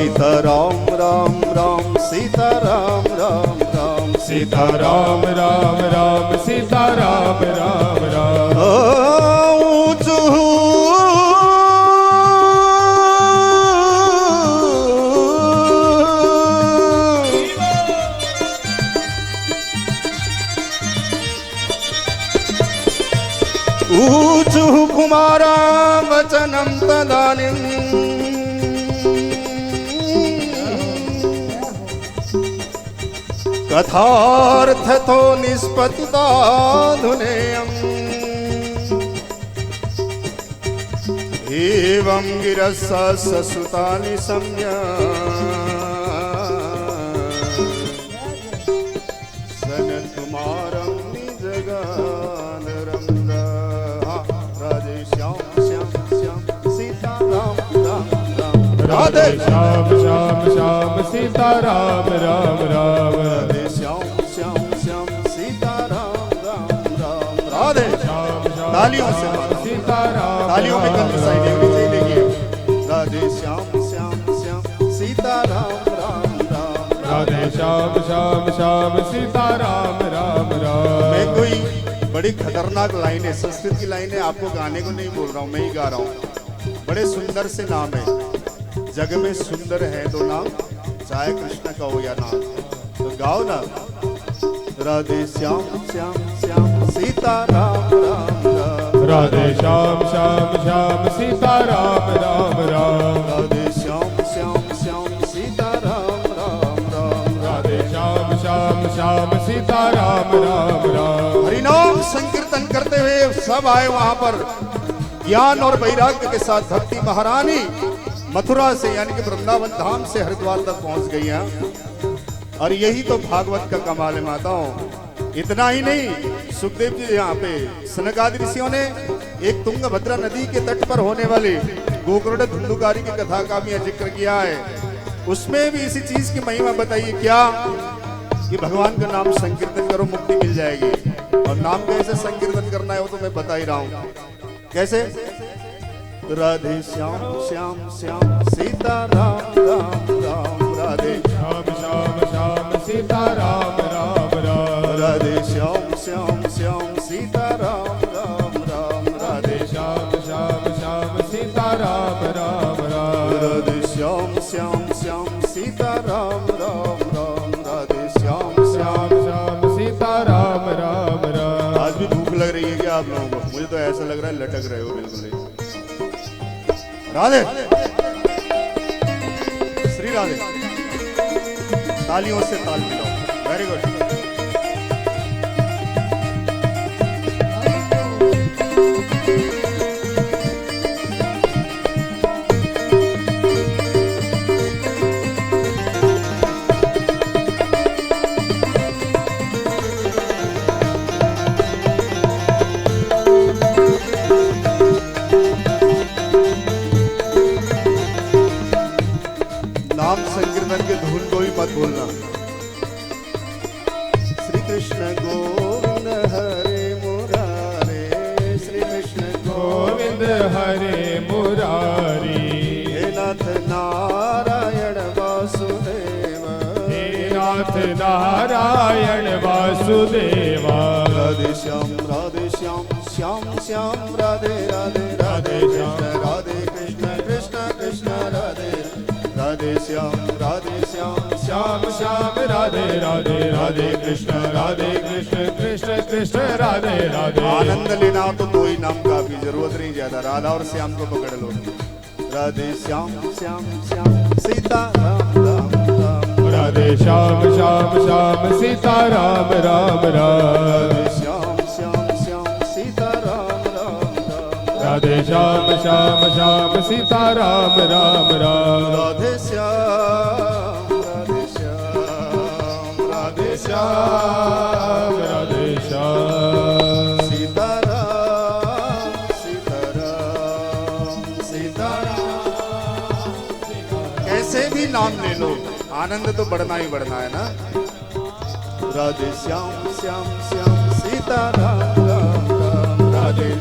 सीता राम राम राम सीता राम राम राम सीता राम राम राम सीता राम राम राम। ऊंचू ऊचु कुमारा वचनं तदानीं कथार्थतो निष्पत्तिताधुनेयम् एवं गिरस्य सुतानि सम्य सनत्कुमारं निजगानरं राधे श्याम श्याम श्याम सीता राम राम राम राधे श्याम श्याम श्याम सीता राम राम राम। राधे श्याम श्याम श्याम सीता राम राम राम राधे श्याम श्याम। तालियों से सीता राम, तालियों में कल साइड नीचे देखिए। राधे श्याम श्याम श्याम सीता राम राम राम राधे श्याम श्याम श्याम सीता राम राम राम। मैं कोई बड़ी खतरनाक लाइन है, संस्कृत की लाइन है, आपको गाने को नहीं बोल रहा हूँ, मैं ही गा रहा हूँ। बड़े सुंदर से नाम है, जग में सुंदर है दो नाम, चाहे कृष्ण का हो या नाम, तो गाओ ना। राधे श्याम श्याम श्याम सीता राम राम राम राधे श्याम श्याम श्याम सीता राम राम राम। राधे श्याम श्याम श्याम सीता राम राम राम राधे श्याम श्याम श्याम सीता राम राम राम। हरिनाम संकीर्तन करते हुए सब आए वहां पर, ज्ञान और वैराग्य के साथ भक्ति महारानी मथुरा से यानी कि वृंदावन धाम से हरिद्वार तक पहुंच गई हैं। और यही तो भागवत का कमाल है माताओं। इतना ही नहीं, सुखदेव जी यहाँ पे सनकादि ऋषियों ने एक तुंगभद्रा नदी के तट पर होने वाली गोकर्ण धुंधुकारी की कथा का भी जिक्र किया है। उसमें भी इसी चीज की महिमा बताइए, क्या कि भगवान का नाम संकीर्तन करो मुक्ति मिल जाएगी। और नाम कैसे संकीर्तन करना है वो तो मैं बता ही रहा हूँ। कैसे? राधे श्याम श्याम श्याम सीता राम राम राम राधे श्याम श्याम श्याम सीता राम राम राम। राधे श्याम श्याम श्याम सीता राम राम राम राधे श्याम श्याम श्याम सीता राम राम राम। राधे श्याम श्याम श्याम सीता राम राम राम राधे श्याम श्याम श्याम सीता राम राम राम। आज भी भूख लग रही है क्या आप लोगों को? मुझे तो ऐसा लग रहा है लटक रहे हो बिल्कुल ही। राधे श्री राधे। तालियों से ताल मिलाओ। Very good. नाम संकीर्तन के धुन को भी मत भूलना। श्री कृष्ण गोविंद हरे मुरारे, श्री कृष्ण गोविंद हरे मुरारी। हे नाथ नारायण वासुदेव, हे नाथ नारायण वासुदेवा। राधे श्याम श्याम श्याम राधे राधे राधे कृष्ण राधे कृष्ण कृष्ण कृष्ण राधे राधे श्याम श्याम श्याम राधे राधे राधे कृष्ण कृष्ण कृष्ण राधे राधे। आनंद लेना तो कोई नाम का भी जरूरत नहीं, ज्यादा राधा और श्याम को पकड़ लो। राधे श्याम श्याम श्याम सीता राम राम राम। राधे श्याम श्याम श्याम सीता राम राम राम। राधे श्याम श्याम श्याम सीता राम राम राम। राधे श्याम श्याम श्याम सीता राम राम राम। राधे श्याम राधे श्याम राधे श्याम राधे श्याम सीता राम सीता राम सीता राम। कैसे भी नाम ले लो, आनंद तो बढ़ना ही बढ़ना है ना। राधे श्याम श्याम श्याम सीता राम राम राम राधे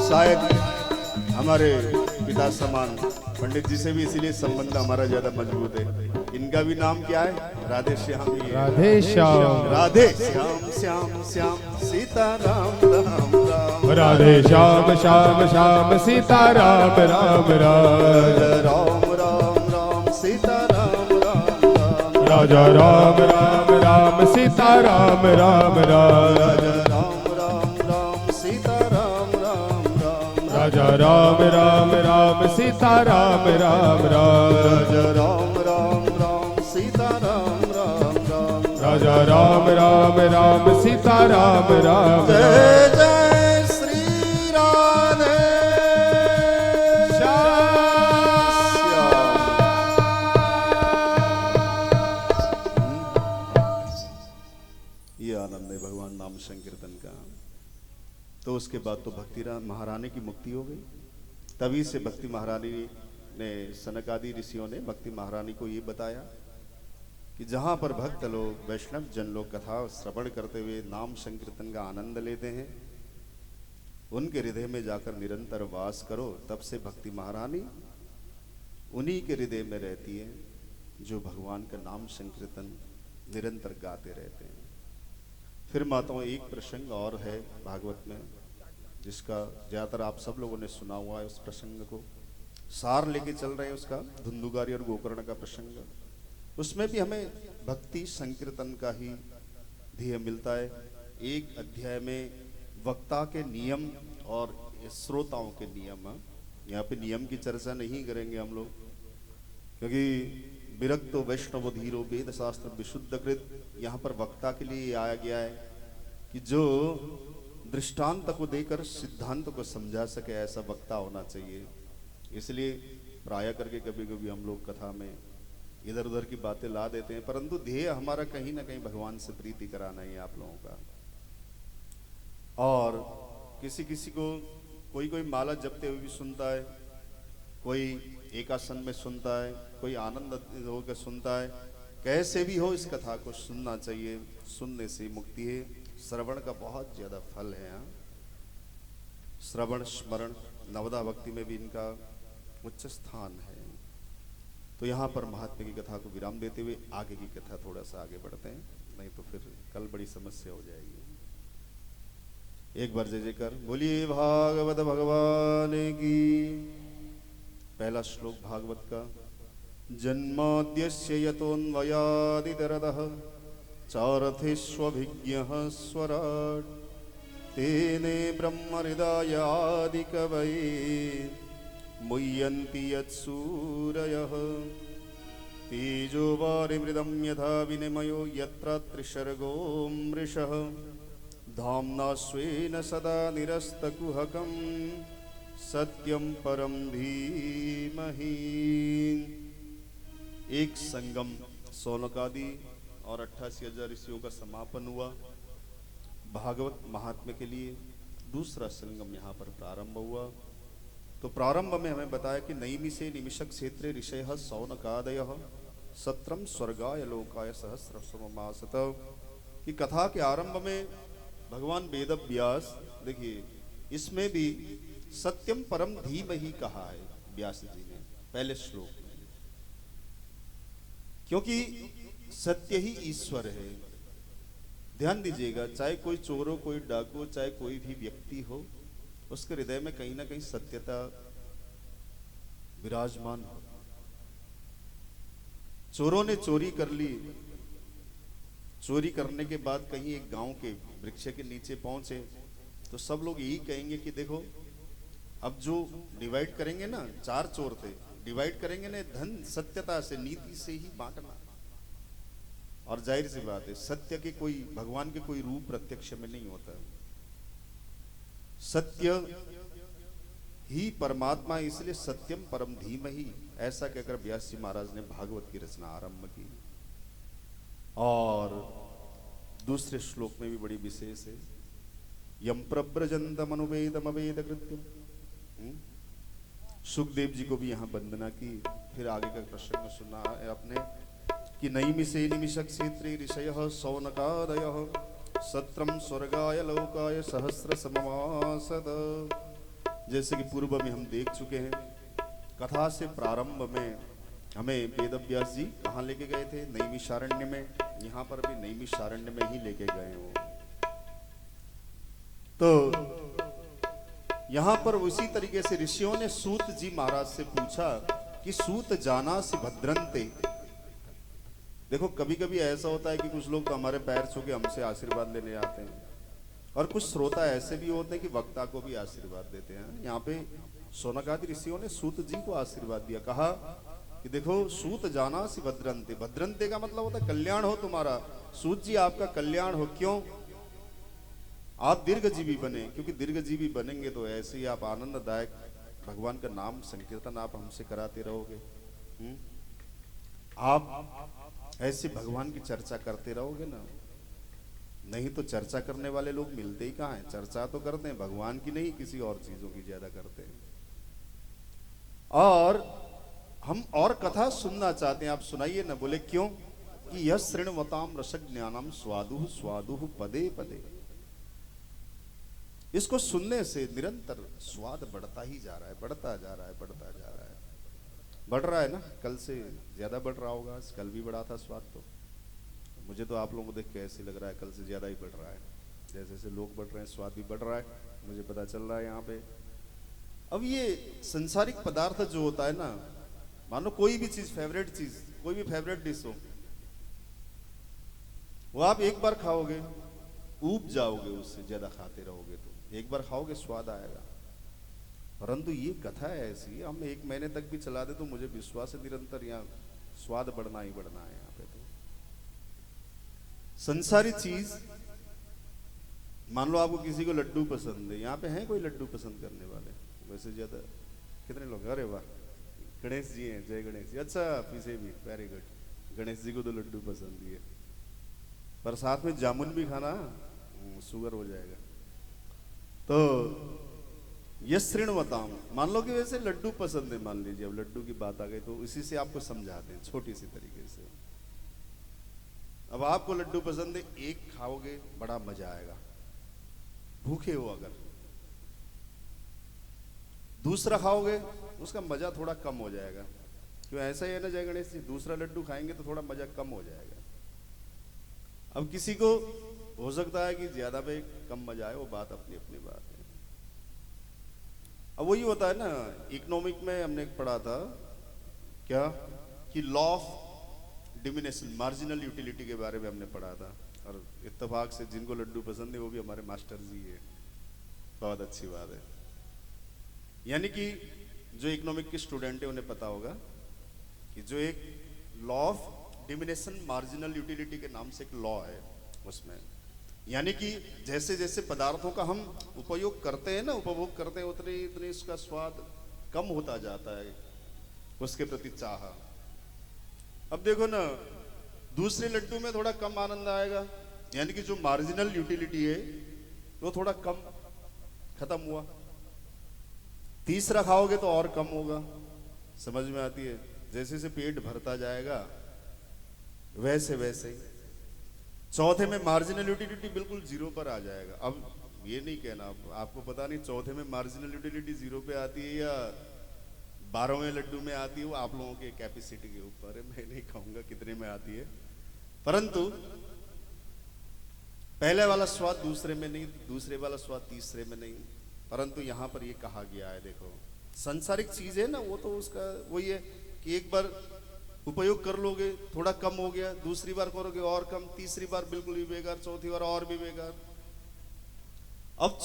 शायद हमारे पिता समान। पंडित जी से भी इसीलिए संबंध हमारा ज्यादा मजबूत है। इनका भी नाम क्या है? राधे श्याम ही है। राधे श्याम राधे श्याम श्याम श्याम सीता राम राम राम। राधे श्याम श्याम श्याम सीता राम राम राम। राम राम राम सीता राम राम राम। राजा राम राम राम सीता राम राम राम। राम राम राम सीता राम राम राम। राजा राम राम राम सीता राम राम राम। राम राम राम सीता राम राम राम। राजा राम राम राम सीता राम राम जय राम। जय श्री राधे ये आनंद है भगवान नाम संकीर्तन का। तो उसके बाद तो भक्ति महारानी की मुक्ति हो गई। तभी से भक्ति महारानी ने, सनक आदि ऋषियों ने भक्ति महारानी को ये बताया कि जहाँ पर भक्त लोग वैष्णव जन लोग कथा श्रवण करते हुए नाम संकीर्तन का आनंद लेते हैं, उनके हृदय में जाकर निरंतर वास करो। तब से भक्ति महारानी उन्हीं के हृदय में रहती है जो भगवान का नाम संकीर्तन निरंतर गाते रहते हैं। फिर माताओं, एक प्रसंग और है भागवत में जिसका ज्यादातर आप सब लोगों ने सुना हुआ है। उस प्रसंग को सार लेके चल रहे हैं उसका, धुंधुकारी और गोकर्ण का प्रसंग। उसमें भी हमें भक्ति संकीर्तन का ही ध्येय मिलता है। एक अध्याय में वक्ता के नियम और श्रोताओं के नियम। यहाँ पे नियम की चर्चा नहीं करेंगे हम लोग, क्योंकि विरक्तो वैष्णव धीरो वेद शास्त्र विशुद्ध कृत, यहाँ पर वक्ता के लिए आया गया है कि जो दृष्टांत को देकर सिद्धांत को समझा सके, ऐसा वक्ता होना चाहिए। इसलिए प्राय करके कभी कभी हम लोग कथा में इधर उधर की बातें ला देते हैं, परंतु ध्येय हमारा कहीं ना कहीं भगवान से प्रीति कराना ही आप लोगों का। और किसी किसी को कोई कोई माला जपते हुए भी सुनता है, कोई एकासन में सुनता है, कोई आनंद होकर सुनता है। कैसे भी हो, इस कथा को सुनना चाहिए। सुनने से मुक्ति है। श्रवण का बहुत ज्यादा फल है। यहाँ श्रवण स्मरण नवदा भक्ति में भी इनका उच्च स्थान है। तो यहाँ पर महात्मा की कथा को विराम देते हुए आगे की कथा थोड़ा सा आगे बढ़ते हैं, नहीं तो फिर कल बड़ी समस्या हो जाएगी। एक बार जय जयकार बोलिए भागवत भगवान की। पहला श्लोक भागवत का। जन्माद्यस्य यतोऽन्वयादितरतः चारथेष्वभिज्ञः स्वराट् तेने ब्रह्महृदायादिकवये मुह्यन्ति यत्सूरयः तेजो वारिमृदं यथा विनिमयो यत्र त्रिसर्गो मृषः धाम्ना स्वेन सदा निरस्तकुहकं सत्यं परम धीमहि। एक संगम सौनकादि और 88,000 ऋषियों का समापन हुआ। भागवत महात्म्य के लिए दूसरा संगम यहाँ पर प्रारंभ हुआ। तो प्रारंभ में हमें बताया कि नैमिषे निमिषक क्षेत्रे ऋषयः सौनकादयः सत्रम स्वर्गाय लोकाय सहस्रसममासत। कि कथा के आरंभ में भगवान वेद व्यास, देखिए इसमें भी सत्यम परम धीमहि कहा है व्यास जी ने पहले श्लोक में, क्योंकि सत्य ही ईश्वर है। ध्यान दीजिएगा, चाहे कोई चोर हो, कोई डाकू, चाहे कोई भी व्यक्ति हो, उसके हृदय में कहीं ना कहीं सत्यता विराजमान हो। चोरों ने चोरी कर ली, चोरी करने के बाद कहीं एक गांव के वृक्ष के नीचे पहुंचे तो सब लोग यही कहेंगे कि देखो अब जो डिवाइड करेंगे ना, 4 चोर थे, डिवाइड करेंगे ना धन सत्यता से, नीति से ही बांटना। और जाहिर सी बात है सत्य के कोई, भगवान के कोई रूप प्रत्यक्ष में नहीं होता। सत्य ही परमात्मा, इसलिए सत्यम परम धीमहि ऐसा कहकर व्यास जी महाराज ने भागवत की रचना आरंभ की। और दूसरे श्लोक में भी बड़ी विशेष है, यम प्रव्रजंतम अनुवेदम अवेद कृत्यम। सुखदेव जी को भी यहाँ वंदना की। फिर आगे का प्रसंग सुना है आपने कि नैमिषे निमिषक क्षेत्रे ऋषयः सौनकादयः सत्रम स्वर्गाय लोकाय सहस्र सममासत। जैसे कि पूर्व में हम देख चुके हैं कथा से प्रारंभ में हमें वेदव्यास जी कहाँ लेके गए थे? नैमिषारण्य में। यहाँ पर भी नैमिषारण्य में ही लेके गए वो। तो यहाँ पर उसी तरीके से ऋषियों ने सूत जी महाराज से पूछा कि सूत जाना से भद्रंते। देखो कभी कभी ऐसा होता है कि कुछ लोग तो हमारे पैर छू के हमसे आशीर्वाद लेने आते हैं, और कुछ श्रोता ऐसे भी होते हैं कि वक्ता को भी आशीर्वाद देते हैं। यहाँ पे शौनकादि ऋषियों ने सूत जी को आशीर्वाद दिया, कहा कि देखो सूत जाना सी भद्रंते। भद्रंते का मतलब होता है कल्याण हो तुम्हारा। सूत जी आपका कल्याण हो। क्यों? आप दीर्घजीवी बने, क्योंकि दीर्घजीवी बनेंगे तो ऐसे ही आप आनंददायक भगवान का नाम संकीर्तन आप हमसे कराते रहोगे। आप ऐसे भगवान की चर्चा करते रहोगे ना। नहीं तो चर्चा करने वाले लोग मिलते ही कहाँ हैं? चर्चा तो करते हैं भगवान की नहीं, किसी और चीजों की ज्यादा करते हैं। और हम और कथा सुनना चाहते हैं, आप सुनाइए ना। बोले क्यों? कि यह शृण्वताम रसज्ञानम ज्ञानम स्वादुः स्वादुः पदे पदे। इसको सुनने से निरंतर स्वाद बढ़ता ही जा रहा है, बढ़ता जा रहा है, बढ़ता जा रहा है। बढ़ रहा है ना, कल से ज्यादा बढ़ रहा होगा। कल भी बढ़ा था स्वाद, तो मुझे तो आप लोगों को देख के ऐसे लग रहा है कल से ज्यादा ही बढ़ रहा है। जैसे जैसे लोग बढ़ रहे हैं स्वाद भी बढ़ रहा है, मुझे पता चल रहा है यहाँ पे। अब ये संसारिक पदार्थ जो होता है ना, मान लो कोई भी चीज, फेवरेट चीज, कोई भी फेवरेट डिश हो, वो आप एक बार खाओगे ऊब जाओगे, उससे ज्यादा खाते रहोगे तो एक बार खाओगे स्वाद आएगा। परंतु ये कथा है ऐसी, हम 1 महीने तक भी चला दे तो मुझे विश्वास है निरंतर यहाँ स्वाद बढ़ना ही बढ़ना है। यहाँ पे तो संसारी चीज, मान लो आपको किसी को लड्डू पसंद है, यहाँ पे है कोई लड्डू पसंद करने वाले? वैसे ज्यादा कितने लोग? अरे वाह, गणेश जी हैं, जय गणेश जी। अच्छा, पीछे भी, वेरी गुड। गणेश जी को तो लड्डू पसंद ही है, पर साथ में जामुन भी खाना, शुगर हो जाएगा। तो यह शृण्वताम, मान लो कि वैसे लड्डू पसंद है, मान लीजिए। अब लड्डू की बात आ गई तो इसी से आपको समझाते हैं छोटी सी तरीके से। अब आपको लड्डू पसंद है, एक खाओगे बड़ा मजा आएगा, भूखे हो अगर। दूसरा खाओगे उसका मजा थोड़ा कम हो जाएगा। क्यों? ऐसा ही है ना जय गणेश जी, दूसरा लड्डू खाएंगे तो थोड़ा मजा कम हो जाएगा। अब किसी को हो सकता है कि ज्यादा पे कम मजा आए, वो बात अपनी अपनी बात है। अब वही होता है ना, इकोनॉमिक में हमने पढ़ा था क्या, कि law of diminishing, marginal utility के बारे में हमने पढ़ा था। और इत्तेफाक से जिनको लड्डू पसंद है वो भी हमारे मास्टर जी है, बहुत अच्छी बात है। यानी कि जो इकोनॉमिक के स्टूडेंट है उन्हें पता होगा कि जो एक law of diminishing marginal utility के नाम से एक लॉ है उसमें, यानी कि जैसे जैसे पदार्थों का हम उपयोग करते हैं ना, उपभोग करते हैं, उतने इतने इसका स्वाद कम होता जाता है, उसके प्रति चाह। अब देखो ना, दूसरे लड्डू में थोड़ा कम आनंद आएगा, यानी कि जो मार्जिनल यूटिलिटी है वो थोड़ा कम खत्म हुआ। तीसरा खाओगे तो और कम होगा। समझ में आती है? जैसे जैसे पेट भरता जाएगा वैसे वैसे ही चौथे में मार्जिनल यूटिलिटी बिल्कुल जीरो पर आ जाएगा। अब ये नहीं कहना, आपको पता नहीं चौथे में मार्जिनल यूटिलिटी जीरो पे आती है या 12वें लड्डू में आती है, वो आप लोगों के कैपेसिटी के ऊपर है। मैं नहीं कहूंगा कितने में आती है, परंतु पहले वाला स्वाद दूसरे में नहीं, दूसरे वाला स्वाद तीसरे में नहीं। परंतु यहाँ पर ये कहा गया है, देखो संसारिक चीज है ना, वो तो उसका वही है कि एक बार उपयोग कर लोगे थोड़ा कम हो गया, दूसरी बार करोगे और कम, तीसरी बार बिल्कुल भी बेकार, चौथी बार और भी बेकार। अब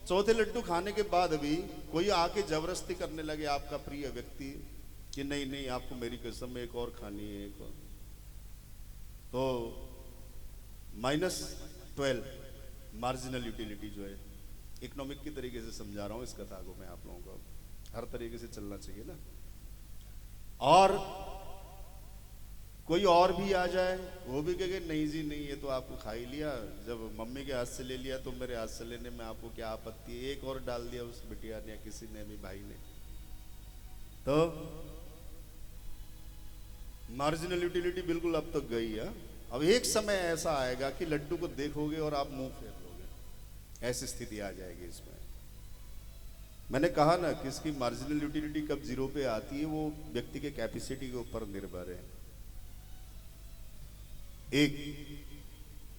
चौथे लड्डू खाने के बाद भी कोई आके जबरदस्ती करने लगे, आपका प्रिय व्यक्ति, कि नहीं नहीं आपको मेरी कसम एक और खानी है, एक और, तो -12 मार्जिनल यूटिलिटी जो है, इकोनॉमिक की तरीके से समझा रहा हूं इस कथा को मैं आप लोगों को, हर तरीके से चलना चाहिए ना। और कोई और भी आ जाए, वो भी कहे नहीं जी नहीं, ये तो आपको खा ही लिया, जब मम्मी के हाथ से ले लिया तो मेरे हाथ से लेने में आपको क्या आपत्ति है, एक और डाल दिया उस बिटिया ने या किसी ने भी भाई ने। तो मार्जिनल यूटिलिटी बिल्कुल अब तक गई है। अब एक समय ऐसा आएगा कि लड्डू को देखोगे और आप मुंह फेर लोगे, ऐसी स्थिति आ जाएगी इसमें। मैंने कहा ना कि इसकी मार्जिनल यूटिलिटी कब जीरो पे आती है, वो व्यक्ति के कैपेसिटी के ऊपर निर्भर है। एक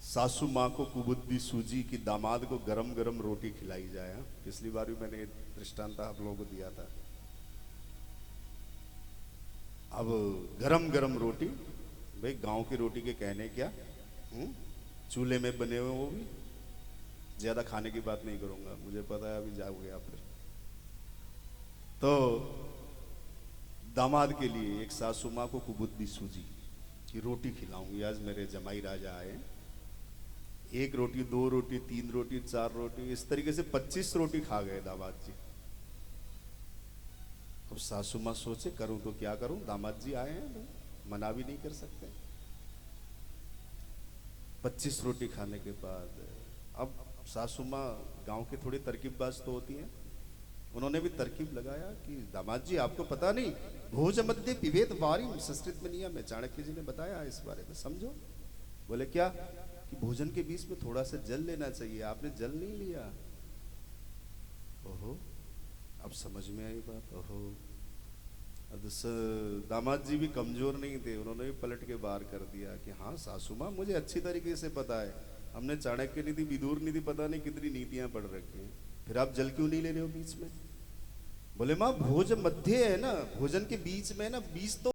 सासू माँ को कुबुद्धि सूझी कि दामाद को गरम गरम रोटी खिलाई जाए। पिछली बार भी मैंने दृष्टांत आप लोगों को दिया था। अब गरम गरम रोटी, भाई गांव की रोटी के कहने क्या, चूल्हे में बने हुए, वो भी ज्यादा खाने की बात नहीं करूंगा, मुझे पता है अभी जाओगे आप फिर। तो दामाद के लिए एक सासू माँ को कुबुद्धि सूझी कि रोटी खिलाऊंगी, आज मेरे जमाई राजा आए। एक रोटी, दो रोटी, तीन रोटी, चार रोटी, इस तरीके से 25 रोटी खा गए दामाद जी। अब सासू माँ सोचे करूं तो क्या करूं, दामाद जी आए हैं, मना भी नहीं कर सकते। 25 रोटी खाने के बाद अब सासू माँ गांव के थोड़ी तरकीबबाज तो होती हैं, उन्होंने भी तरकीब लगाया कि दामाद जी आपको पता नहीं, भोज मध्य पिबेत वारिम संस्कृत में नियम है, चाणक्य जी ने बताया इस बारे में, समझो। बोले क्या, कि भोजन के बीच में थोड़ा सा जल लेना चाहिए, आपने जल नहीं लिया। ओहो, अब समझ में आई बात। ओहो, दामाद जी भी कमजोर नहीं थे, उन्होंने भी पलट के बाहर कर दिया कि हाँ सासू माँ मुझे अच्छी तरीके से पता है, हमने चाणक्य नीति, विदुर नीति, पता नहीं कितनी नीतियां पढ़ रखी हैं, फिर आप जल क्यों नहीं ले रहे हो बीच में। बोले माँ भोज मध्य है ना, भोजन के बीच में ना, बीच तो